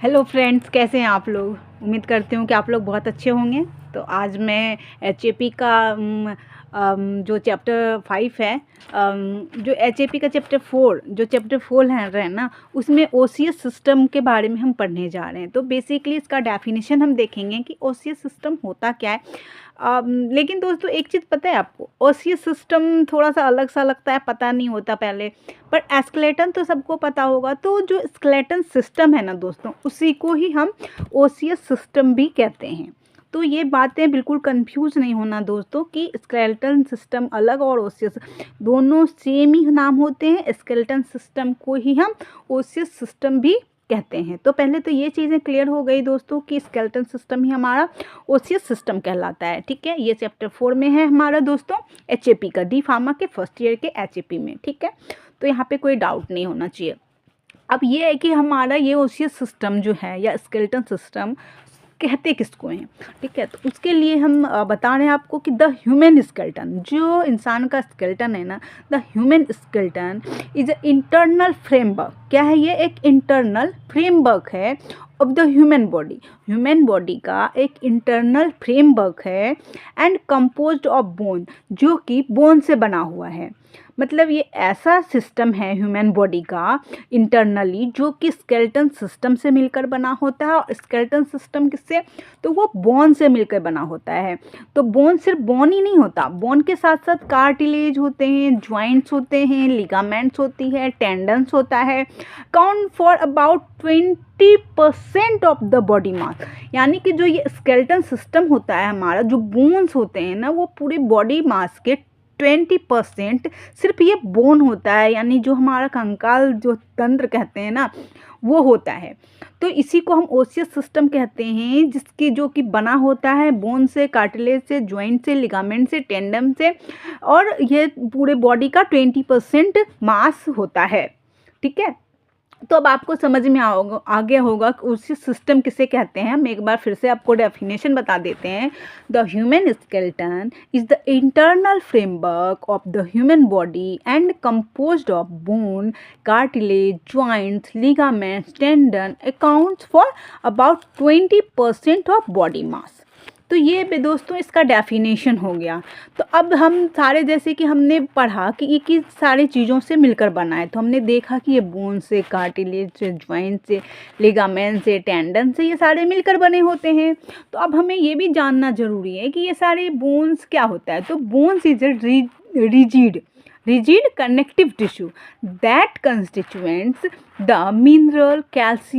Hello friends, कैसे हैं आप लोग। उम्मीद करती हूँ कि आप लोग बहुत अच्छे होंगे। तो आज मैं एचएपी का जो चैप्टर 5 है, जो एचएपी का चैप्टर 4 है ना, उसमें ओसीएस सिस्टम के बारे में हम पढ़ने जा रहे हैं। तो बेसिकली इसका डेफिनेशन हम देखेंगे कि ओसीएस सिस्टम होता क्या है। लेकिन दोस्तों एक चीज़ पता है आपको, ओसीएस सिस्टम थोड़ा सा अलग सा लगता है, पता नहीं होता पहले, पर स्केलेटन तो सबको पता होगा। तो जो स्केलेटन सिस्टम है ना दोस्तों, उसी को ही हम ओसीएस सिस्टम भी कहते हैं। तो ये बातें बिल्कुल कंफ्यूज नहीं होना दोस्तों कि स्केलेटन सिस्टम अलग और ओसीएस दोनों सेम ही नाम होते हैं। स्केलेटन सिस्टम को ही हम ओसीएस सिस्टम भी कहते हैं। तो पहले तो ये चीज़ें क्लियर हो गई दोस्तों कि स्केलेटन सिस्टम ही हमारा ओसीएस सिस्टम कहलाता है। ठीक है, ये चैप्टर 4 में है हमारा दोस्तों, एचएपी का, डी फार्मा के फर्स्ट ईयर के एचएपी में। ठीक है, तो यहाँ पे कोई डाउट नहीं होना चाहिए। अब ये है कि हमारा ये ओसीएस सिस्टम जो है या स्केलेटन सिस्टम कहते किसको हैं। ठीक है, तो उसके लिए हम बता रहे हैं आपको कि द ह्यूमन स्केलेटन, जो इंसान का स्केलेटन है ना, the human skeleton is a internal framework. क्या है ये? एक इंटरनल फ्रेमवर्क है of the human body. Human body का एक इंटरनल फ्रेमवर्क है एंड कंपोज्ड ऑफ बोन, जो कि बोन से बना हुआ है। मतलब ये ऐसा सिस्टम है ह्यूमन बॉडी का इंटरनली, जो कि स्केलेटन सिस्टम से मिलकर बना होता है। और स्केलेटन सिस्टम किससे? तो वो बोन से मिलकर बना होता है। तो बोन सिर्फ बोन ही नहीं होता, बोन के साथ साथ कार्टिलेज होते हैं, ज्वाइंट्स होते हैं, लिगामेंट्स होती है, टेंडन्स होता है। Count for about 20% of the body mass. यानी कि जो ये स्केलेटन सिस्टम होता है हमारा, जो बोन्स होते हैं ना, वो पूरे बॉडी मास के 20% सिर्फ ये बोन होता है। यानी जो हमारा कंकाल, जो तंत्र कहते हैं ना, वो होता है। तो इसी को हम ओसियस सिस्टम कहते हैं, जिसकी जो कि बना होता है बोन से, कार्टिलेज से, जॉइंट से, लिगामेंट से, टेंडम से, और ये पूरे बॉडी का 20% मास होता है। ठीक है, तो अब आपको समझ में आ गया होगा कि उसी सिस्टम किसे कहते हैं। हम एक बार फिर से आपको डेफिनेशन बता देते हैं। The human skeleton is the internal framework of the human body and composed of bone, cartilage, joints, ligaments, tendon, accounts for about 20% of body mass. तो ये भी दोस्तों इसका डेफिनेशन हो गया। तो अब हम सारे, जैसे कि हमने पढ़ा कि ये किस सारी चीज़ों से मिलकर बना है, तो हमने देखा कि ये बोन से, कार्टिलेज से, जॉइंट से, लिगामेंट से, टेंडन से, ये सारे मिलकर बने होते हैं। तो अब हमें ये भी जानना जरूरी है कि ये सारे बोन्स क्या होता है। तो bones is a rigid connective tissue that constituents the mineral, calcium,